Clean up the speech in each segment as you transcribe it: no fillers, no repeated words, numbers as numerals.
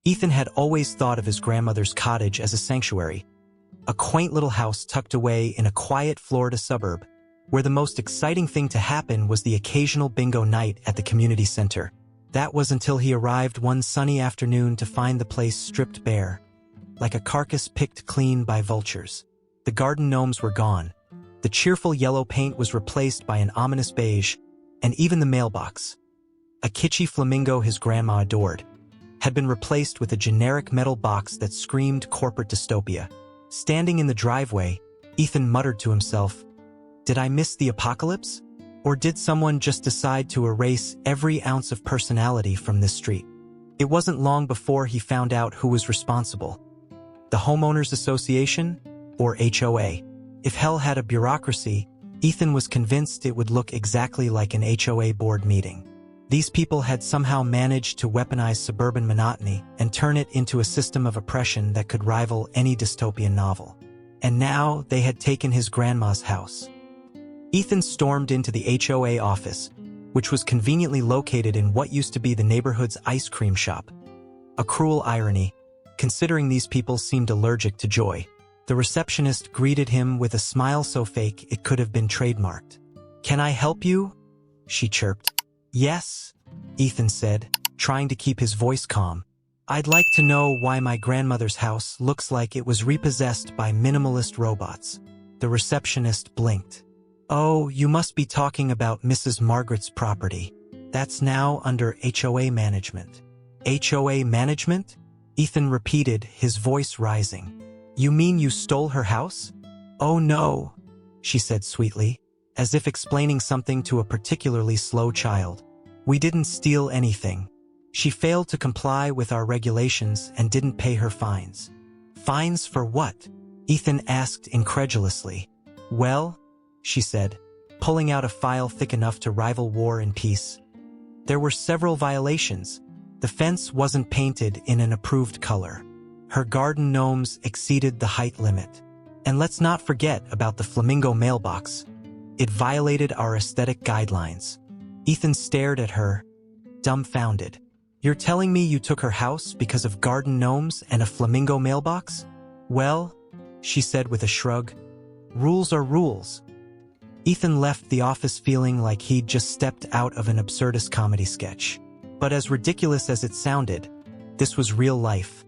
Ethan had always thought of his grandmother's cottage as a sanctuary, a quaint little house tucked away in a quiet Florida suburb, where the most exciting thing to happen was the occasional bingo night at the community center. That was until he arrived one sunny afternoon to find the place stripped bare, like a carcass picked clean by vultures. The garden gnomes were gone. The cheerful yellow paint was replaced by an ominous beige, and even the mailbox, a kitschy flamingo his grandma adored, had been replaced with a generic metal box that screamed corporate dystopia. Standing in the driveway, Ethan muttered to himself, "Did I miss the apocalypse? Or did someone just decide to erase every ounce of personality from this street?" It wasn't long before he found out who was responsible. The Homeowners Association, or HOA. If hell had a bureaucracy, Ethan was convinced it would look exactly like an HOA board meeting. These people had somehow managed to weaponize suburban monotony and turn it into a system of oppression that could rival any dystopian novel. And now they had taken his grandma's house. Ethan stormed into the HOA office, which was conveniently located in what used to be the neighborhood's ice cream shop. A cruel irony, considering these people seemed allergic to joy. The receptionist greeted him with a smile so fake it could have been trademarked. "Can I help you?" she chirped. "Yes," Ethan said, trying to keep his voice calm. "I'd like to know why my grandmother's house looks like it was repossessed by minimalist robots." The receptionist blinked. "Oh, you must be talking about Mrs. Margaret's property. That's now under HOA management." "HOA management?" Ethan repeated, his voice rising. "You mean you stole her house?" "Oh no," she said sweetly, as if explaining something to a particularly slow child. "We didn't steal anything. She failed to comply with our regulations and didn't pay her fines." "Fines for what?" Ethan asked incredulously. "Well," she said, pulling out a file thick enough to rival War and Peace, "there were several violations. The fence wasn't painted in an approved color. Her garden gnomes exceeded the height limit. And let's not forget about the flamingo mailbox. It violated our aesthetic guidelines." Ethan stared at her, dumbfounded. "You're telling me you took her house because of garden gnomes and a flamingo mailbox?" "Well," she said with a shrug, "rules are rules." Ethan left the office feeling like he'd just stepped out of an absurdist comedy sketch. But as ridiculous as it sounded, this was real life.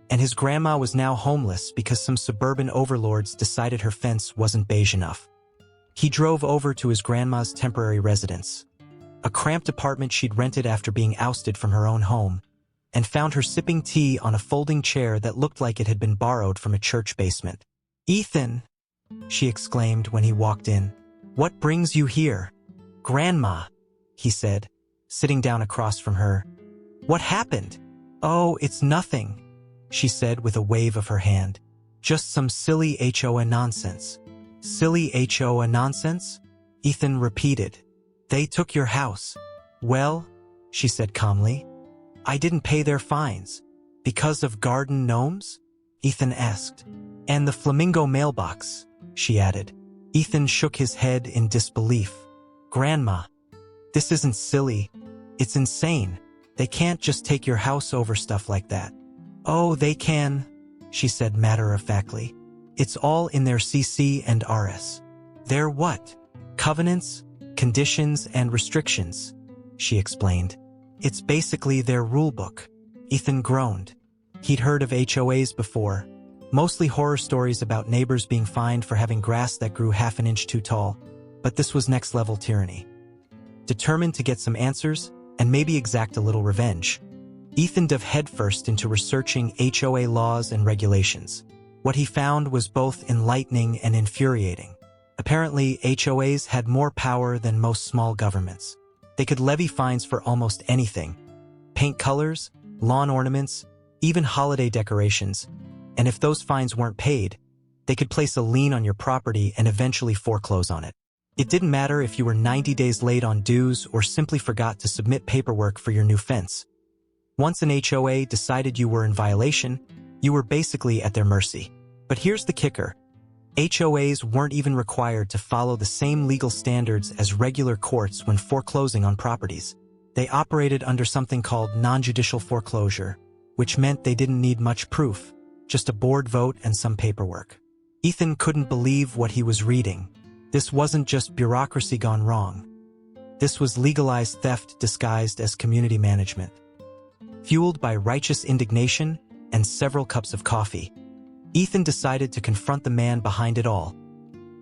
And his grandma was now homeless because some suburban overlords decided her fence wasn't beige enough. He drove over to his grandma's temporary residence, a cramped apartment she'd rented after being ousted from her own home, and found her sipping tea on a folding chair that looked like it had been borrowed from a church basement. "Ethan," she exclaimed when he walked in, "what brings you here?" "Grandma," he said, sitting down across from her. "What happened?" "Oh, it's nothing," she said with a wave of her hand. "Just some silly HOA nonsense." "Silly HOA nonsense?" Ethan repeated. "They took your house." "Well," she said calmly, "I didn't pay their fines." "Because of garden gnomes?" Ethan asked. "And the flamingo mailbox," she added. Ethan shook his head in disbelief. "Grandma, this isn't silly. It's insane. They can't just take your house over stuff like that." "Oh, they can," she said matter-of-factly. "It's all in their CC and RS." "Their what?" "Covenants, conditions, and restrictions," she explained. "It's basically their rulebook." Ethan groaned. He'd heard of HOAs before, mostly horror stories about neighbors being fined for having grass that grew half an inch too tall, but this was next-level tyranny. Determined to get some answers and maybe exact a little revenge, Ethan dove headfirst into researching HOA laws and regulations. What he found was both enlightening and infuriating. Apparently, HOAs had more power than most small governments. They could levy fines for almost anything: paint colors, lawn ornaments, even holiday decorations. And if those fines weren't paid, they could place a lien on your property and eventually foreclose on it. It didn't matter if you were 90 days late on dues or simply forgot to submit paperwork for your new fence. Once an HOA decided you were in violation, you were basically at their mercy. But here's the kicker. HOAs weren't even required to follow the same legal standards as regular courts when foreclosing on properties. They operated under something called non-judicial foreclosure, which meant they didn't need much proof, just a board vote and some paperwork. Ethan couldn't believe what he was reading. This wasn't just bureaucracy gone wrong. This was legalized theft disguised as community management. Fueled by righteous indignation and several cups of coffee, Ethan decided to confront the man behind it all.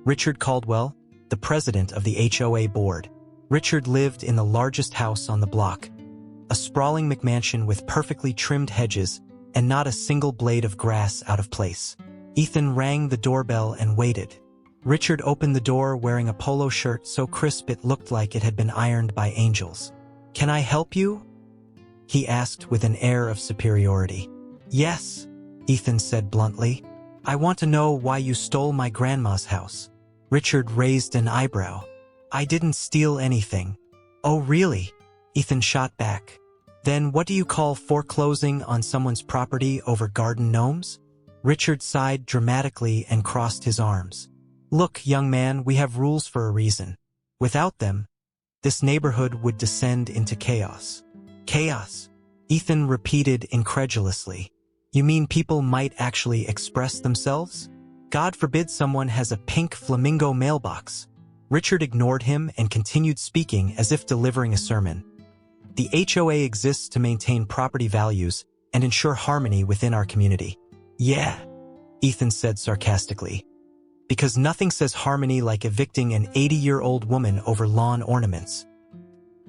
Richard Caldwell, the president of the HOA board. Richard lived in the largest house on the block, a sprawling McMansion with perfectly trimmed hedges and not a single blade of grass out of place. Ethan rang the doorbell and waited. Richard opened the door wearing a polo shirt so crisp it looked like it had been ironed by angels. "Can I help you?" he asked with an air of superiority. "Yes," Ethan said bluntly. "I want to know why you stole my grandma's house." Richard raised an eyebrow. "I didn't steal anything." "Oh, really?" Ethan shot back. "Then what do you call foreclosing on someone's property over garden gnomes?" Richard sighed dramatically and crossed his arms. "Look, young man, we have rules for a reason. Without them, this neighborhood would descend into chaos." "Chaos?" Ethan repeated incredulously. "You mean people might actually express themselves? God forbid someone has a pink flamingo mailbox." Richard ignored him and continued speaking as if delivering a sermon. "The HOA exists to maintain property values and ensure harmony within our community." "Yeah," Ethan said sarcastically. "Because nothing says harmony like evicting an 80-year-old woman over lawn ornaments."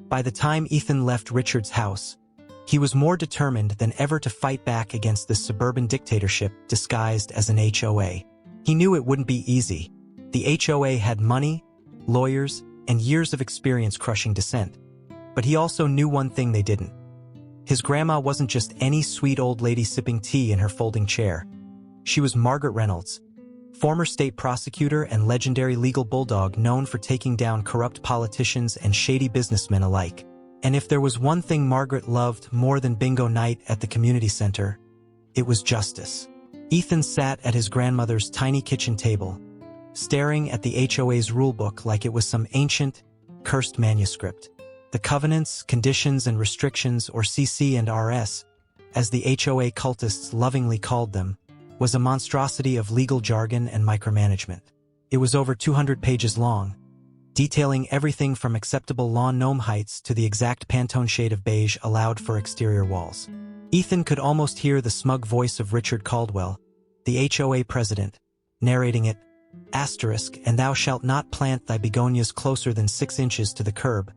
By the time Ethan left Richard's house, he was more determined than ever to fight back against this suburban dictatorship disguised as an HOA. He knew it wouldn't be easy. The HOA had money, lawyers, and years of experience crushing dissent. But he also knew one thing they didn't. His grandma wasn't just any sweet old lady sipping tea in her folding chair. She was Margaret Reynolds, former state prosecutor and legendary legal bulldog known for taking down corrupt politicians and shady businessmen alike. And if there was one thing Margaret loved more than bingo night at the community center, it was justice. Ethan sat at his grandmother's tiny kitchen table, staring at the HOA's rulebook like it was some ancient, cursed manuscript. The covenants, conditions, and restrictions, or CC and RS, as the HOA cultists lovingly called them, was a monstrosity of legal jargon and micromanagement. It was over 200 pages long, detailing everything from acceptable lawn gnome heights to the exact Pantone shade of beige allowed for exterior walls. Ethan could almost hear the smug voice of Richard Caldwell, the HOA president, narrating it, asterisk, "And thou shalt not plant thy begonias closer than 6 inches to the curb,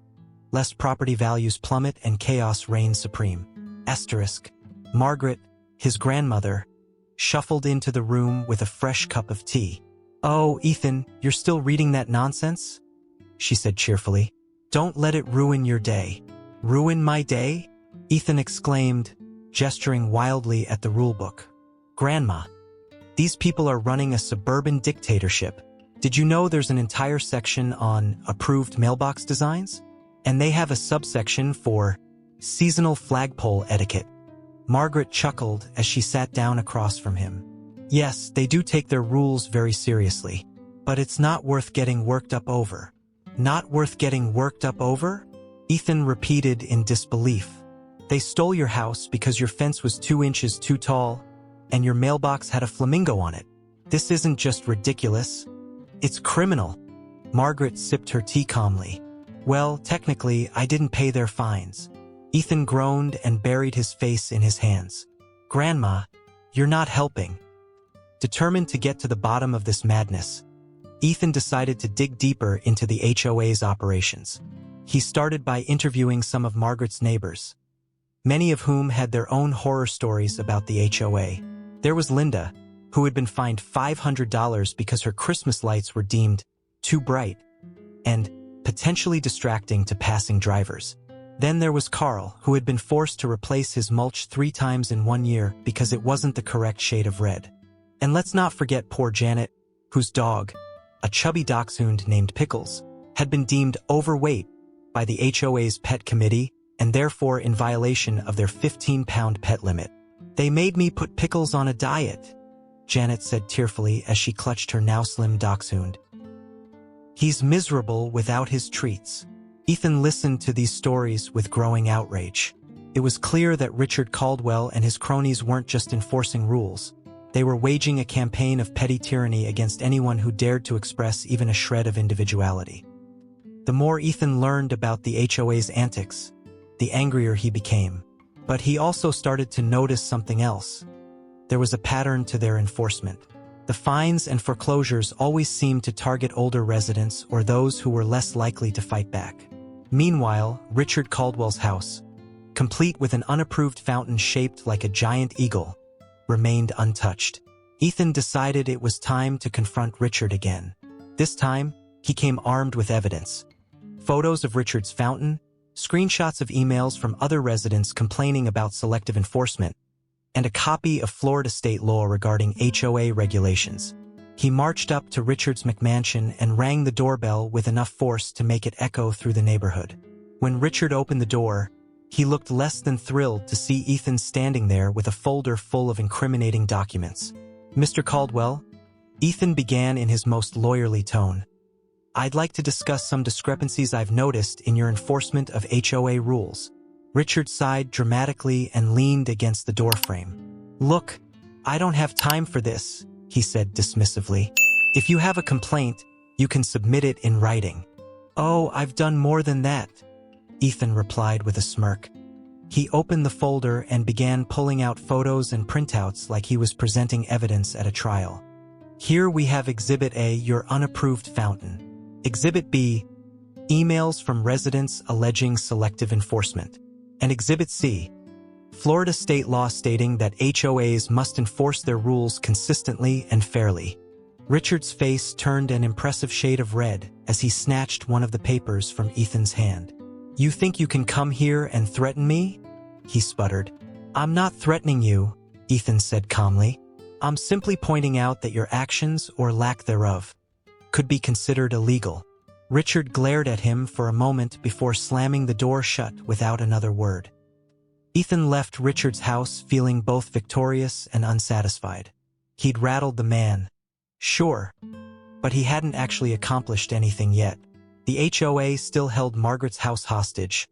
lest property values plummet and chaos reigns supreme." Asterisk. Margaret, his grandmother, shuffled into the room with a fresh cup of tea. "Oh, Ethan, you're still reading that nonsense?" she said cheerfully. "Don't let it ruin your day." "Ruin my day?" Ethan exclaimed, gesturing wildly at the rulebook. "Grandma, these people are running a suburban dictatorship. Did you know there's an entire section on approved mailbox designs? And they have a subsection for seasonal flagpole etiquette." Margaret chuckled as she sat down across from him. "Yes, they do take their rules very seriously. But it's not worth getting worked up over." "Not worth getting worked up over?" Ethan repeated in disbelief. "They stole your house because your fence was 2 inches too tall, and your mailbox had a flamingo on it. This isn't just ridiculous. It's criminal." Margaret sipped her tea calmly. "Well, technically, I didn't pay their fines." Ethan groaned and buried his face in his hands. "Grandma, you're not helping." Determined to get to the bottom of this madness, Ethan decided to dig deeper into the HOA's operations. He started by interviewing some of Margaret's neighbors, many of whom had their own horror stories about the HOA. There was Linda, who had been fined $500 because her Christmas lights were deemed too bright and potentially distracting to passing drivers. Then there was Carl, who had been forced to replace his mulch 3 times in 1 year because it wasn't the correct shade of red. And let's not forget poor Janet, whose dog, a chubby dachshund named Pickles, had been deemed overweight by the HOA's pet committee and therefore in violation of their 15-pound pet limit. "They made me put Pickles on a diet," Janet said tearfully as she clutched her now slim dachshund. "He's miserable without his treats." Ethan listened to these stories with growing outrage. It was clear that Richard Caldwell and his cronies weren't just enforcing rules. They were waging a campaign of petty tyranny against anyone who dared to express even a shred of individuality. The more Ethan learned about the HOA's antics, the angrier he became. But he also started to notice something else. There was a pattern to their enforcement. The fines and foreclosures always seemed to target older residents or those who were less likely to fight back. Meanwhile, Richard Caldwell's house, complete with an unapproved fountain shaped like a giant eagle, remained untouched. Ethan decided it was time to confront Richard again. This time, he came armed with evidence. Photos of Richard's fountain, screenshots of emails from other residents complaining about selective enforcement, and a copy of Florida state law regarding HOA regulations. He marched up to Richard's McMansion and rang the doorbell with enough force to make it echo through the neighborhood. When Richard opened the door, he looked less than thrilled to see Ethan standing there with a folder full of incriminating documents. "Mr. Caldwell," Ethan began in his most lawyerly tone, "I'd like to discuss some discrepancies I've noticed in your enforcement of HOA rules." Richard sighed dramatically and leaned against the doorframe. "Look, I don't have time for this," he said dismissively. "If you have a complaint, you can submit it in writing." "Oh, I've done more than that," Ethan replied with a smirk. He opened the folder and began pulling out photos and printouts like he was presenting evidence at a trial. "Here we have Exhibit A, your unapproved fountain. Exhibit B, emails from residents alleging selective enforcement. And Exhibit C, Florida state law stating that HOAs must enforce their rules consistently and fairly." Richard's face turned an impressive shade of red as he snatched one of the papers from Ethan's hand. "You think you can come here and threaten me?" he sputtered. "I'm not threatening you," Ethan said calmly. "I'm simply pointing out that your actions, or lack thereof, could be considered illegal." Richard glared at him for a moment before slamming the door shut without another word. Ethan left Richard's house feeling both victorious and unsatisfied. He'd rattled the man, sure, but he hadn't actually accomplished anything yet. The HOA still held Margaret's house hostage,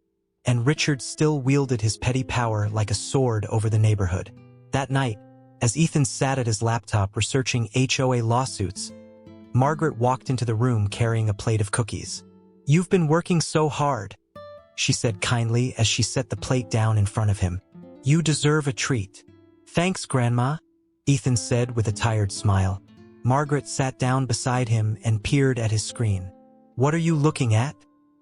and Richard still wielded his petty power like a sword over the neighborhood. That night, as Ethan sat at his laptop researching HOA lawsuits, Margaret walked into the room carrying a plate of cookies. "You've been working so hard," she said kindly as she set the plate down in front of him. "You deserve a treat." "Thanks, Grandma," Ethan said with a tired smile. Margaret sat down beside him and peered at his screen. "What are you looking at?"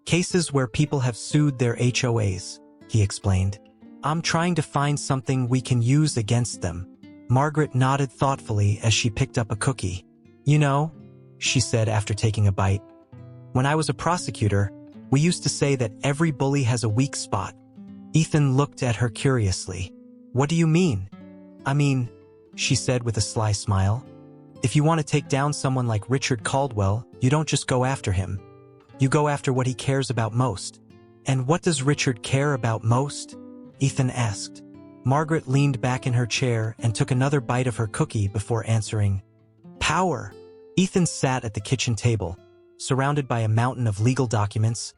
"Cases where people have sued their HOAs," he explained. "I'm trying to find something we can use against them." Margaret nodded thoughtfully as she picked up a cookie. "You know," she said after taking a bite, "when I was a prosecutor, we used to say that every bully has a weak spot." Ethan looked at her curiously. "What do you mean?" "I mean," she said with a sly smile, "if you want to take down someone like Richard Caldwell, you don't just go after him. You go after what he cares about most." "And what does Richard care about most?" Ethan asked. Margaret leaned back in her chair and took another bite of her cookie before answering, "Power." Ethan sat at the kitchen table, surrounded by a mountain of legal documents,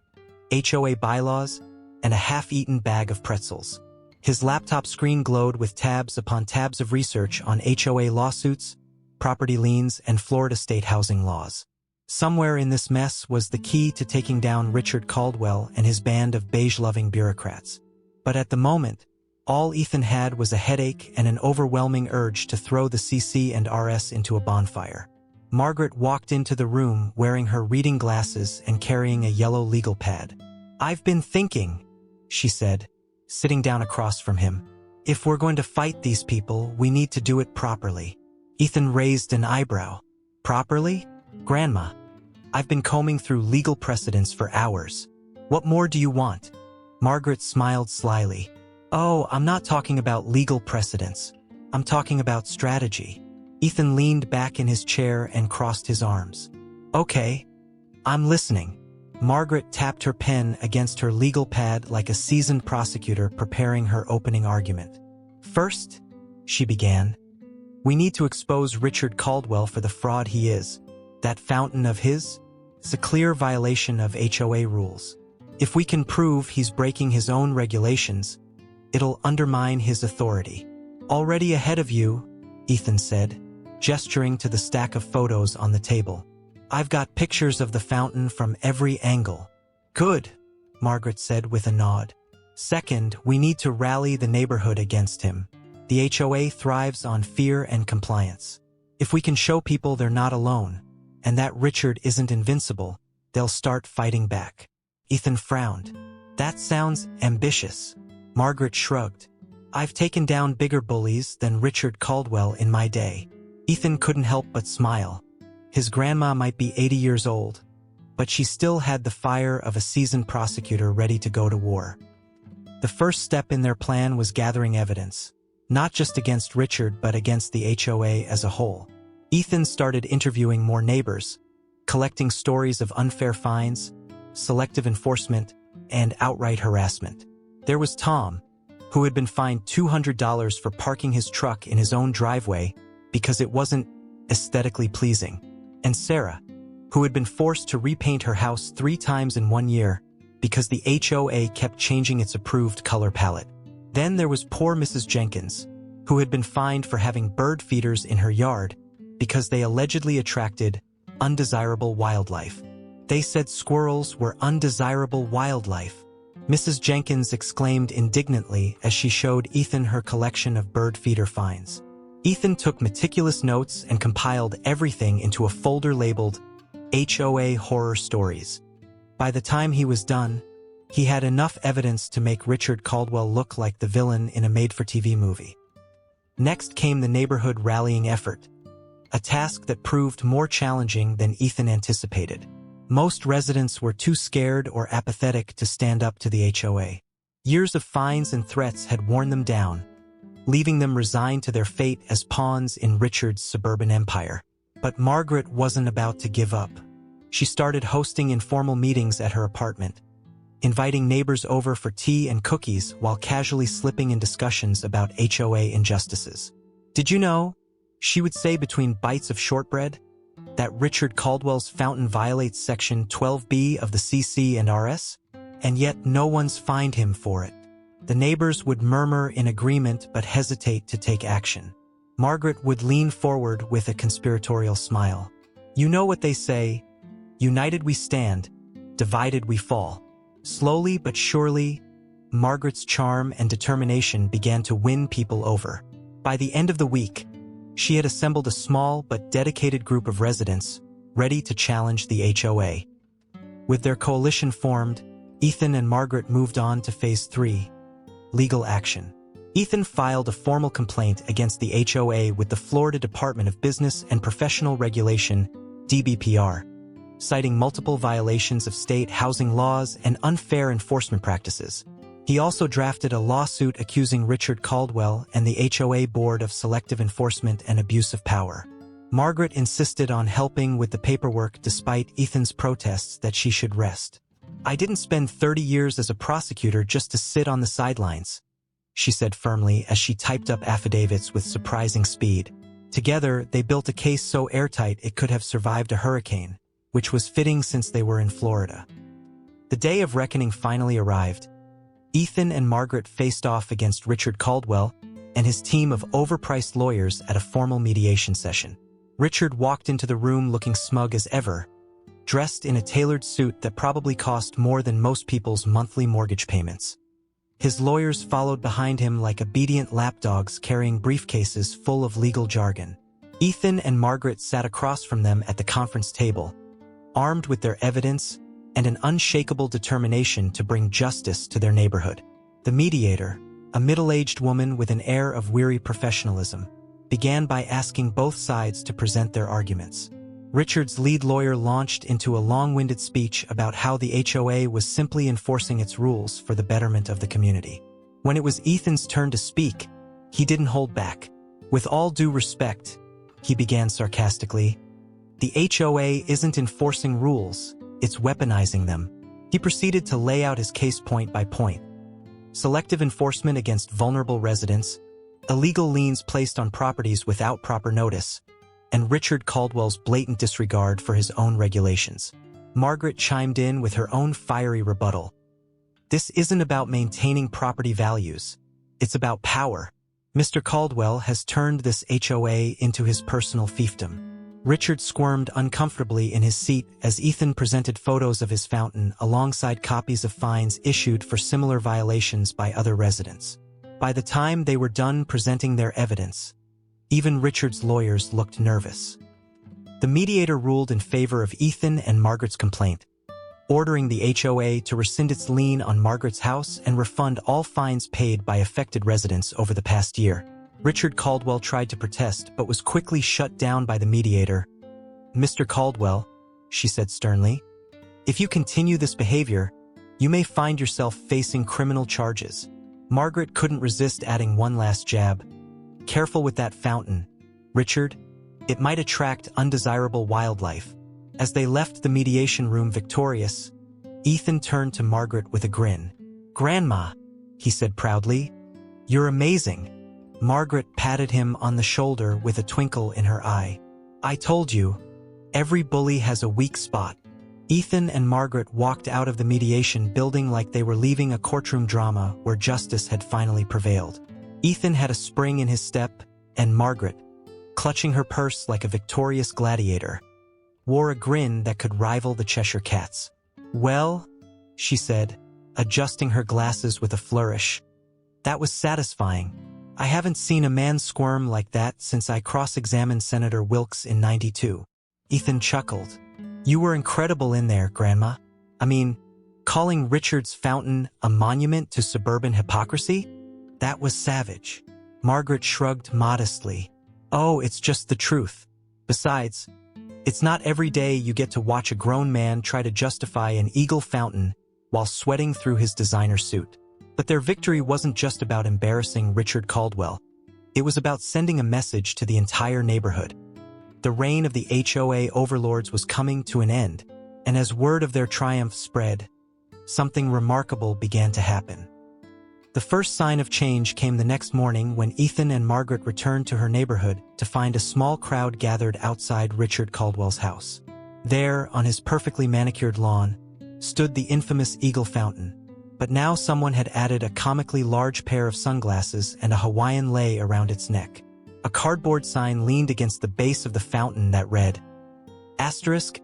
HOA bylaws, and a half-eaten bag of pretzels. His laptop screen glowed with tabs upon tabs of research on HOA lawsuits, property liens, and Florida state housing laws. Somewhere in this mess was the key to taking down Richard Caldwell and his band of beige-loving bureaucrats. But at the moment, all Ethan had was a headache and an overwhelming urge to throw the CC and RS into a bonfire. Margaret walked into the room wearing her reading glasses and carrying a yellow legal pad. "I've been thinking," she said, sitting down across from him. "If we're going to fight these people, we need to do it properly." Ethan raised an eyebrow. "Properly? Grandma, I've been combing through legal precedents for hours. What more do you want?" Margaret smiled slyly. "Oh, I'm not talking about legal precedents. I'm talking about strategy." Ethan leaned back in his chair and crossed his arms. "Okay, I'm listening." Margaret tapped her pen against her legal pad like a seasoned prosecutor preparing her opening argument. "First," she began, "we need to expose Richard Caldwell for the fraud he is. That fountain of his is a clear violation of HOA rules. If we can prove he's breaking his own regulations, It'll undermine his authority. Already ahead of you, Ethan said, gesturing to the stack of photos on the table. I've got pictures of the fountain from every angle. Good, Margaret said with a nod. Second, we need to rally the neighborhood against him. The HOA thrives on fear and compliance. If we can show people they're not alone, and that Richard isn't invincible, they'll start fighting back. Ethan frowned. That sounds ambitious. Margaret shrugged. I've taken down bigger bullies than Richard Caldwell in my day. Ethan couldn't help but smile. His grandma might be 80 years old, but she still had the fire of a seasoned prosecutor ready to go to war. The first step in their plan was gathering evidence, not just against Richard but against the HOA as a whole. Ethan started interviewing more neighbors, collecting stories of unfair fines, selective enforcement, and outright harassment. There was Tom, who had been fined $200 for parking his truck in his own driveway because it wasn't aesthetically pleasing, and Sarah, who had been forced to repaint her house 3 times in 1 year because the HOA kept changing its approved color palette. Then there was poor Mrs. Jenkins, who had been fined for having bird feeders in her yard because they allegedly attracted undesirable wildlife. They said squirrels were undesirable wildlife. Mrs. Jenkins exclaimed indignantly as she showed Ethan her collection of bird feeder fines. Ethan took meticulous notes and compiled everything into a folder labeled HOA Horror Stories. By the time he was done, he had enough evidence to make Richard Caldwell look like the villain in a made-for-TV movie. Next came the neighborhood rallying effort, a task that proved more challenging than Ethan anticipated. Most residents were too scared or apathetic to stand up to the HOA. Years of fines and threats had worn them down, leaving them resigned to their fate as pawns in Richard's suburban empire. But Margaret wasn't about to give up. She started hosting informal meetings at her apartment, inviting neighbors over for tea and cookies while casually slipping in discussions about HOA injustices. Did you know, she would say between bites of shortbread, that Richard Caldwell's fountain violates Section 12B of the CC and RS? And yet no one's fined him for it. The neighbors would murmur in agreement but hesitate to take action. Margaret would lean forward with a conspiratorial smile. You know what they say, united we stand, divided we fall. Slowly but surely, Margaret's charm and determination began to win people over. By the end of the week, she had assembled a small but dedicated group of residents ready to challenge the HOA. With their coalition formed, Ethan and Margaret moved on to Phase 3, legal action. Ethan filed a formal complaint against the HOA with the Florida Department of Business and Professional Regulation, DBPR, citing multiple violations of state housing laws and unfair enforcement practices. He also drafted a lawsuit accusing Richard Caldwell and the HOA Board of selective enforcement and abuse of power. Margaret insisted on helping with the paperwork despite Ethan's protests that she should rest. I didn't spend 30 years as a prosecutor just to sit on the sidelines, she said firmly as she typed up affidavits with surprising speed. Together, they built a case so airtight it could have survived a hurricane, which was fitting since they were in Florida. The day of reckoning finally arrived. Ethan and Margaret faced off against Richard Caldwell and his team of overpriced lawyers at a formal mediation session. Richard walked into the room looking smug as ever, dressed in a tailored suit that probably cost more than most people's monthly mortgage payments. His lawyers followed behind him like obedient lapdogs carrying briefcases full of legal jargon. Ethan and Margaret sat across from them at the conference table, armed with their evidence and an unshakable determination to bring justice to their neighborhood. The mediator, a middle-aged woman with an air of weary professionalism, began by asking both sides to present their arguments. Richard's lead lawyer launched into a long-winded speech about how the HOA was simply enforcing its rules for the betterment of the community. When it was Ethan's turn to speak, he didn't hold back. With all due respect, he began sarcastically, the HOA isn't enforcing rules, it's weaponizing them. He proceeded to lay out his case point by point. Selective enforcement against vulnerable residents, illegal liens placed on properties without proper notice, and Richard Caldwell's blatant disregard for his own regulations. Margaret chimed in with her own fiery rebuttal. This isn't about maintaining property values. It's about power. Mr. Caldwell has turned this HOA into his personal fiefdom. Richard squirmed uncomfortably in his seat as Ethan presented photos of his fountain alongside copies of fines issued for similar violations by other residents. By the time they were done presenting their evidence, even Richard's lawyers looked nervous. The mediator ruled in favor of Ethan and Margaret's complaint, ordering the HOA to rescind its lien on Margaret's house and refund all fines paid by affected residents over the past year. Richard Caldwell tried to protest but was quickly shut down by the mediator. "Mr. Caldwell," she said sternly, "if you continue this behavior, you may find yourself facing criminal charges." Margaret couldn't resist adding one last jab. "Careful with that fountain, Richard. It might attract undesirable wildlife." As they left the mediation room victorious, Ethan turned to Margaret with a grin. "Grandma," he said proudly, "you're amazing." Margaret patted him on the shoulder with a twinkle in her eye. "I told you, every bully has a weak spot." Ethan and Margaret walked out of the mediation building like they were leaving a courtroom drama where justice had finally prevailed. Ethan had a spring in his step, and Margaret, clutching her purse like a victorious gladiator, wore a grin that could rival the Cheshire Cat's. "Well," she said, adjusting her glasses with a flourish, "that was satisfying. I haven't seen a man squirm like that since I cross-examined Senator Wilkes in '92. Ethan chuckled. "You were incredible in there, Grandma. I mean, calling Richard's fountain a monument to suburban hypocrisy? That was savage." Margaret shrugged modestly. "Oh, it's just the truth. Besides, it's not every day you get to watch a grown man try to justify an Eagle fountain while sweating through his designer suit." But their victory wasn't just about embarrassing Richard Caldwell. It was about sending a message to the entire neighborhood. The reign of the HOA overlords was coming to an end, and as word of their triumph spread, something remarkable began to happen. The first sign of change came the next morning when Ethan and Margaret returned to her neighborhood to find a small crowd gathered outside Richard Caldwell's house. There, on his perfectly manicured lawn, stood the infamous Eagle fountain. But now someone had added a comically large pair of sunglasses and a Hawaiian lei around its neck. A cardboard sign leaned against the base of the fountain that read, Asterisk,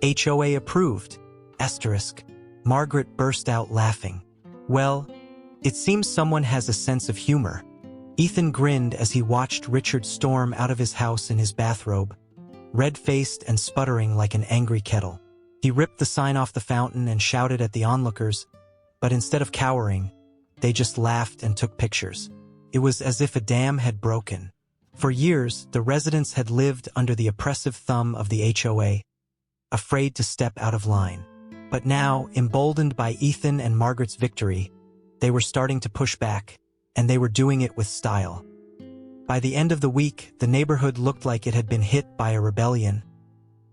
HOA approved, Asterisk. Margaret burst out laughing. "Well, it seems someone has a sense of humor." Ethan grinned as he watched Richard storm out of his house in his bathrobe, red-faced and sputtering like an angry kettle. He ripped the sign off the fountain and shouted at the onlookers, but instead of cowering, they just laughed and took pictures. It was as if a dam had broken. For years, the residents had lived under the oppressive thumb of the HOA, afraid to step out of line. But now, emboldened by Ethan and Margaret's victory, they were starting to push back, and they were doing it with style. By the end of the week, the neighborhood looked like it had been hit by a rebellion,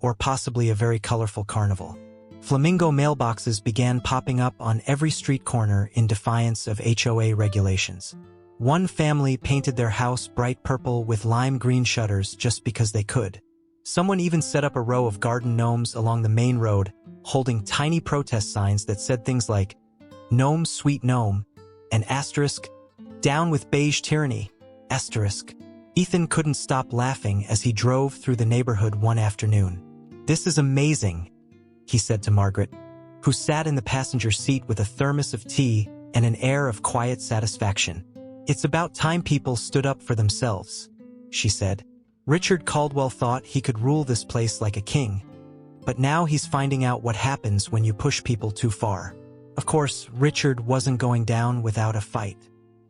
or possibly a very colorful carnival. Flamingo mailboxes began popping up on every street corner in defiance of HOA regulations. One family painted their house bright purple with lime green shutters just because they could. Someone even set up a row of garden gnomes along the main road, holding tiny protest signs that said things like, "Gnome, sweet gnome," and asterisk, "Down with beige tyranny," asterisk. Ethan couldn't stop laughing as he drove through the neighborhood one afternoon. "This is amazing," he said to Margaret, who sat in the passenger seat with a thermos of tea and an air of quiet satisfaction. "It's about time people stood up for themselves," she said. "Richard Caldwell thought he could rule this place like a king, but now he's finding out what happens when you push people too far." Of course, Richard wasn't going down without a fight.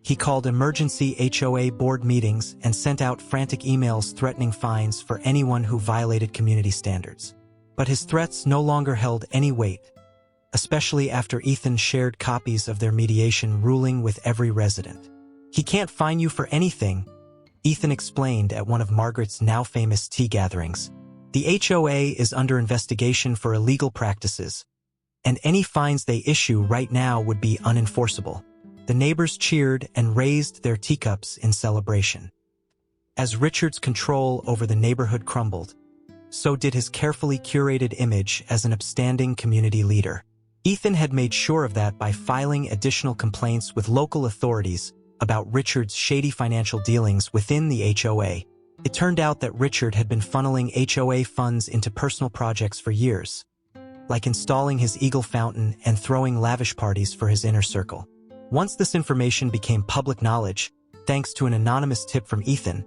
He called emergency HOA board meetings and sent out frantic emails threatening fines for anyone who violated community standards. But his threats no longer held any weight, especially after Ethan shared copies of their mediation ruling with every resident. "He can't fine you for anything," Ethan explained at one of Margaret's now famous tea gatherings. "The HOA is under investigation for illegal practices, and any fines they issue right now would be unenforceable." The neighbors cheered and raised their teacups in celebration. As Richard's control over the neighborhood crumbled, so did his carefully curated image as an upstanding community leader. Ethan had made sure of that by filing additional complaints with local authorities about Richard's shady financial dealings within the HOA. It turned out that Richard had been funneling HOA funds into personal projects for years, like installing his Eagle fountain and throwing lavish parties for his inner circle. Once this information became public knowledge, thanks to an anonymous tip from Ethan,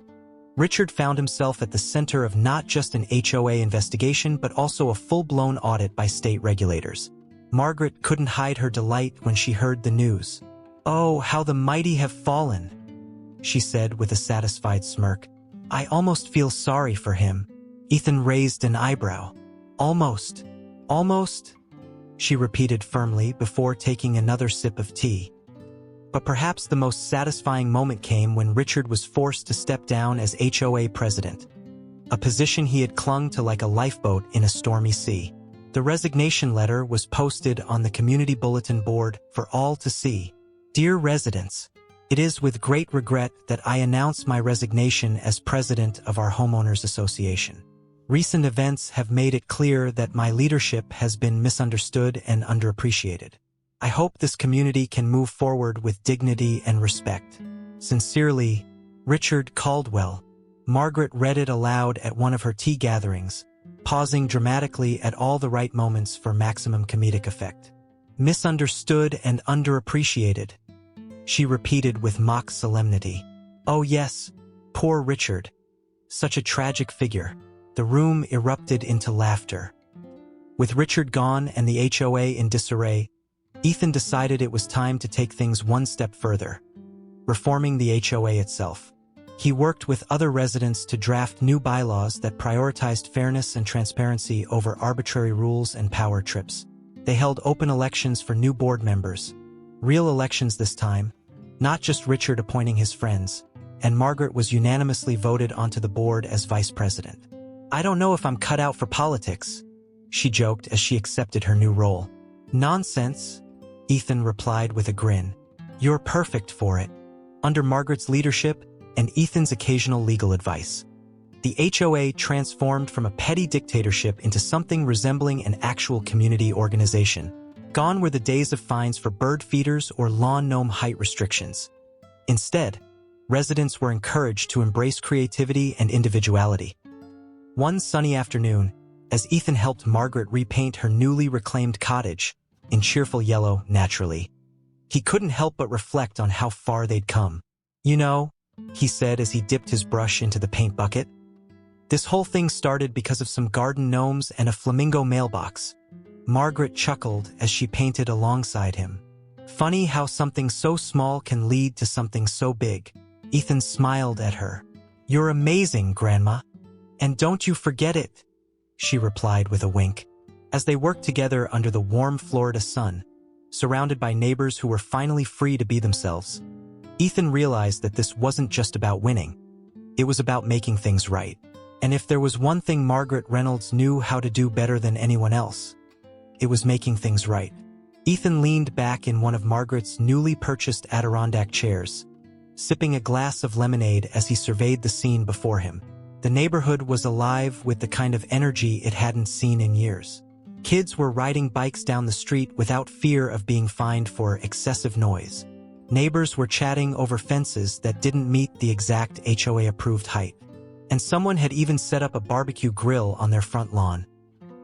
Richard found himself at the center of not just an HOA investigation but also a full-blown audit by state regulators. Margaret couldn't hide her delight when she heard the news. "Oh, how the mighty have fallen," she said with a satisfied smirk. "I almost feel sorry for him." Ethan raised an eyebrow. "Almost. Almost," she repeated firmly before taking another sip of tea. But perhaps the most satisfying moment came when Richard was forced to step down as HOA president, a position he had clung to like a lifeboat in a stormy sea. The resignation letter was posted on the community bulletin board for all to see. "Dear residents, it is with great regret that I announce my resignation as president of our homeowners association. Recent events have made it clear that my leadership has been misunderstood and underappreciated. I hope this community can move forward with dignity and respect. Sincerely, Richard Caldwell." Margaret read it aloud at one of her tea gatherings, pausing dramatically at all the right moments for maximum comedic effect. "Misunderstood and underappreciated," she repeated with mock solemnity. "Oh yes, poor Richard. Such a tragic figure." The room erupted into laughter. With Richard gone and the HOA in disarray, Ethan decided it was time to take things one step further, reforming the HOA itself. He worked with other residents to draft new bylaws that prioritized fairness and transparency over arbitrary rules and power trips. They held open elections for new board members, real elections this time, not just Richard appointing his friends, and Margaret was unanimously voted onto the board as vice president. "I don't know if I'm cut out for politics," she joked as she accepted her new role. "Nonsense," Ethan replied with a grin. "You're perfect for it." Under Margaret's leadership and Ethan's occasional legal advice, the HOA transformed from a petty dictatorship into something resembling an actual community organization. Gone were the days of fines for bird feeders or lawn gnome height restrictions. Instead, residents were encouraged to embrace creativity and individuality. One sunny afternoon, as Ethan helped Margaret repaint her newly reclaimed cottage in cheerful yellow naturally, he couldn't help but reflect on how far they'd come. "You know," he said as he dipped his brush into the paint bucket, "this whole thing started because of some garden gnomes and a flamingo mailbox." Margaret chuckled as she painted alongside him. "Funny how something so small can lead to something so big." Ethan smiled at her. "You're amazing, Grandma. And don't you forget it," she replied with a wink. As they worked together under the warm Florida sun, surrounded by neighbors who were finally free to be themselves, Ethan realized that this wasn't just about winning. It was about making things right. And if there was one thing Margaret Reynolds knew how to do better than anyone else, it was making things right. Ethan leaned back in one of Margaret's newly purchased Adirondack chairs, sipping a glass of lemonade as he surveyed the scene before him. The neighborhood was alive with the kind of energy it hadn't seen in years. Kids were riding bikes down the street without fear of being fined for excessive noise. Neighbors were chatting over fences that didn't meet the exact HOA-approved height. And someone had even set up a barbecue grill on their front lawn,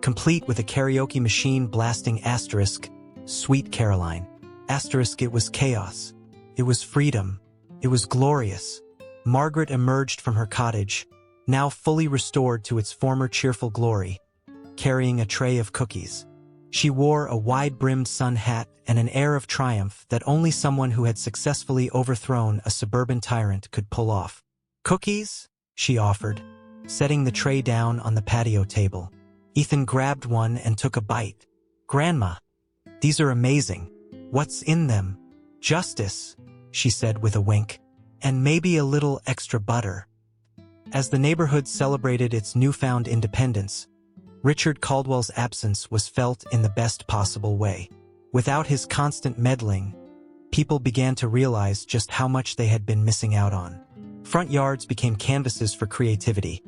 complete with a karaoke machine blasting asterisk, "Sweet Caroline." Asterisk, it was chaos. It was freedom. It was glorious. Margaret emerged from her cottage, now fully restored to its former cheerful glory, carrying a tray of cookies. She wore a wide-brimmed sun hat and an air of triumph that only someone who had successfully overthrown a suburban tyrant could pull off. "Cookies?" she offered, setting the tray down on the patio table. Ethan grabbed one and took a bite. "Grandma, these are amazing. What's in them?" "Justice," she said with a wink, "and maybe a little extra butter." As the neighborhood celebrated its newfound independence, Richard Caldwell's absence was felt in the best possible way. Without his constant meddling, people began to realize just how much they had been missing out on. Front yards became canvases for creativity.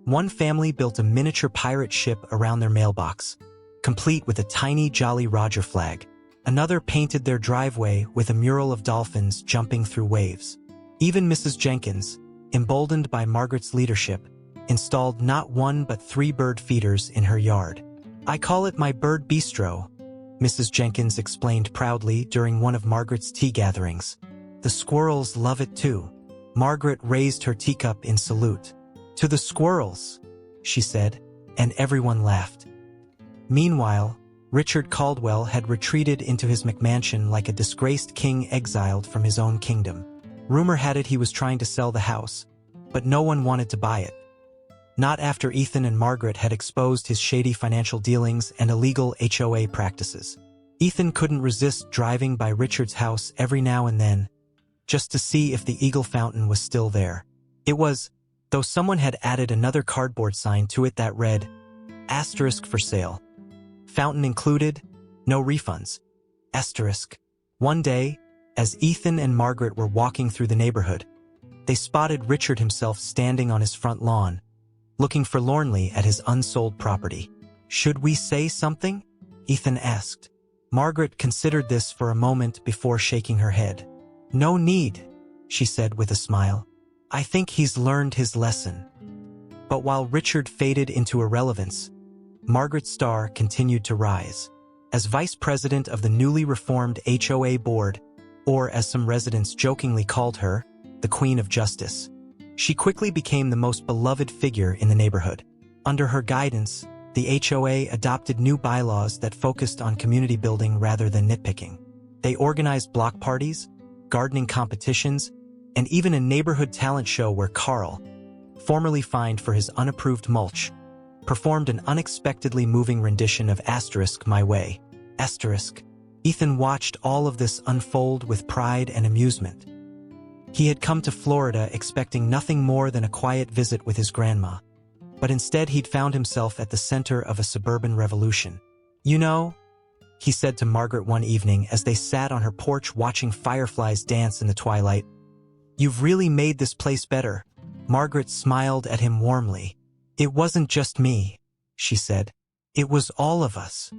One family built a miniature pirate ship around their mailbox, complete with a tiny Jolly Roger flag. Another painted their driveway with a mural of dolphins jumping through waves. Even Mrs. Jenkins, emboldened by Margaret's leadership, installed not one but 3 bird feeders in her yard. "I call it my bird bistro," Mrs. Jenkins explained proudly during one of Margaret's tea gatherings. "The squirrels love it too." Margaret raised her teacup in salute. "To the squirrels," she said, and everyone laughed. Meanwhile, Richard Caldwell had retreated into his McMansion like a disgraced king exiled from his own kingdom. Rumor had it he was trying to sell the house, but no one wanted to buy it. Not after Ethan and Margaret had exposed his shady financial dealings and illegal HOA practices. Ethan couldn't resist driving by Richard's house every now and then, just to see if the Eagle Fountain was still there. It was, though someone had added another cardboard sign to it that read, "Asterisk for sale. Fountain included, no refunds." Asterisk. One day, as Ethan and Margaret were walking through the neighborhood, they spotted Richard himself standing on his front lawn, looking forlornly at his unsold property. "Should we say something?" Ethan asked. Margaret considered this for a moment before shaking her head. "No need," she said with a smile. "I think he's learned his lesson." But while Richard faded into irrelevance, Margaret's star continued to rise. As vice president of the newly reformed HOA board, or as some residents jokingly called her, the Queen of Justice, she quickly became the most beloved figure in the neighborhood. Under her guidance, the HOA adopted new bylaws that focused on community building rather than nitpicking. They organized block parties, gardening competitions, and even a neighborhood talent show where Carl, formerly fined for his unapproved mulch, performed an unexpectedly moving rendition of Asterisk My Way. Asterisk. Ethan watched all of this unfold with pride and amusement. He had come to Florida expecting nothing more than a quiet visit with his grandma, but instead he'd found himself at the center of a suburban revolution. "You know," he said to Margaret one evening as they sat on her porch watching fireflies dance in the twilight, "you've really made this place better." Margaret smiled at him warmly. "It wasn't just me," she said. "It was all of us."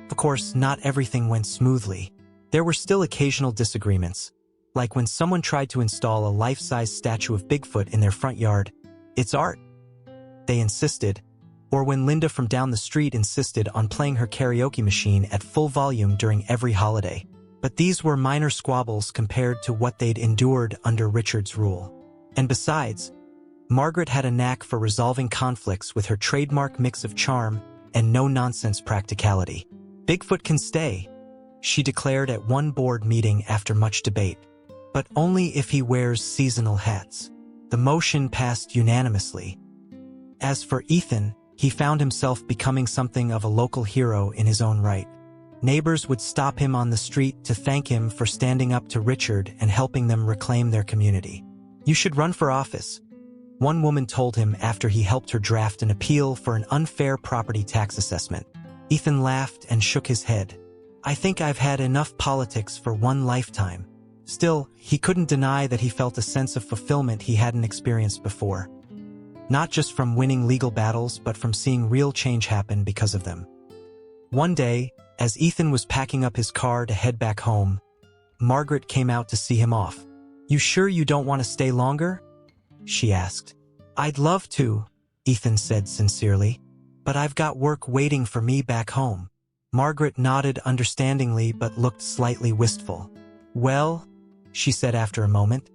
Of course, not everything went smoothly. There were still occasional disagreements, like when someone tried to install a life-size statue of Bigfoot in their front yard. "It's art," they insisted, or when Linda from down the street insisted on playing her karaoke machine at full volume during every holiday. But these were minor squabbles compared to what they'd endured under Richard's rule. And besides, Margaret had a knack for resolving conflicts with her trademark mix of charm and no-nonsense practicality. "Bigfoot can stay," she declared at one board meeting after much debate, "but only if he wears seasonal hats." The motion passed unanimously. As for Ethan, he found himself becoming something of a local hero in his own right. Neighbors would stop him on the street to thank him for standing up to Richard and helping them reclaim their community. "You should run for office," one woman told him after he helped her draft an appeal for an unfair property tax assessment. Ethan laughed and shook his head. "I think I've had enough politics for one lifetime." Still, he couldn't deny that he felt a sense of fulfillment he hadn't experienced before. Not just from winning legal battles, but from seeing real change happen because of them. One day, as Ethan was packing up his car to head back home, Margaret came out to see him off. "You sure you don't want to stay longer?" she asked. "I'd love to," Ethan said sincerely, "but I've got work waiting for me back home." Margaret nodded understandingly but looked slightly wistful. "Well," she said after a moment,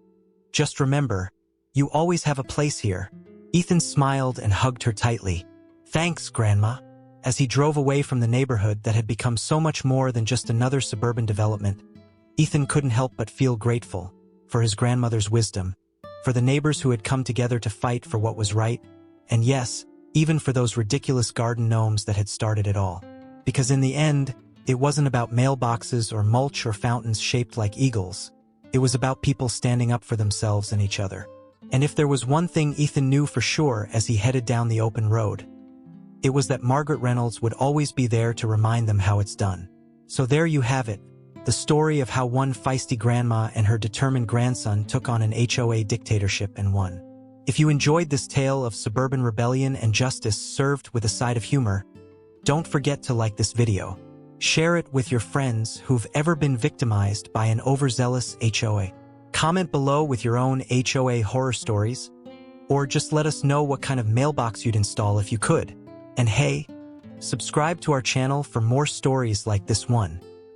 "just remember, you always have a place here." Ethan smiled and hugged her tightly. "Thanks, Grandma." As he drove away from the neighborhood that had become so much more than just another suburban development, Ethan couldn't help but feel grateful for his grandmother's wisdom, for the neighbors who had come together to fight for what was right, and yes, even for those ridiculous garden gnomes that had started it all. Because in the end, it wasn't about mailboxes or mulch or fountains shaped like eagles. It was about people standing up for themselves and each other. And if there was one thing Ethan knew for sure as he headed down the open road, it was that Margaret Reynolds would always be there to remind them how it's done. So there you have it, the story of how one feisty grandma and her determined grandson took on an HOA dictatorship and won. If you enjoyed this tale of suburban rebellion and justice served with a side of humor, don't forget to like this video. Share it with your friends who've ever been victimized by an overzealous HOA. Comment below with your own HOA horror stories, or just let us know what kind of mailbox you'd install if you could. And hey, subscribe to our channel for more stories like this one.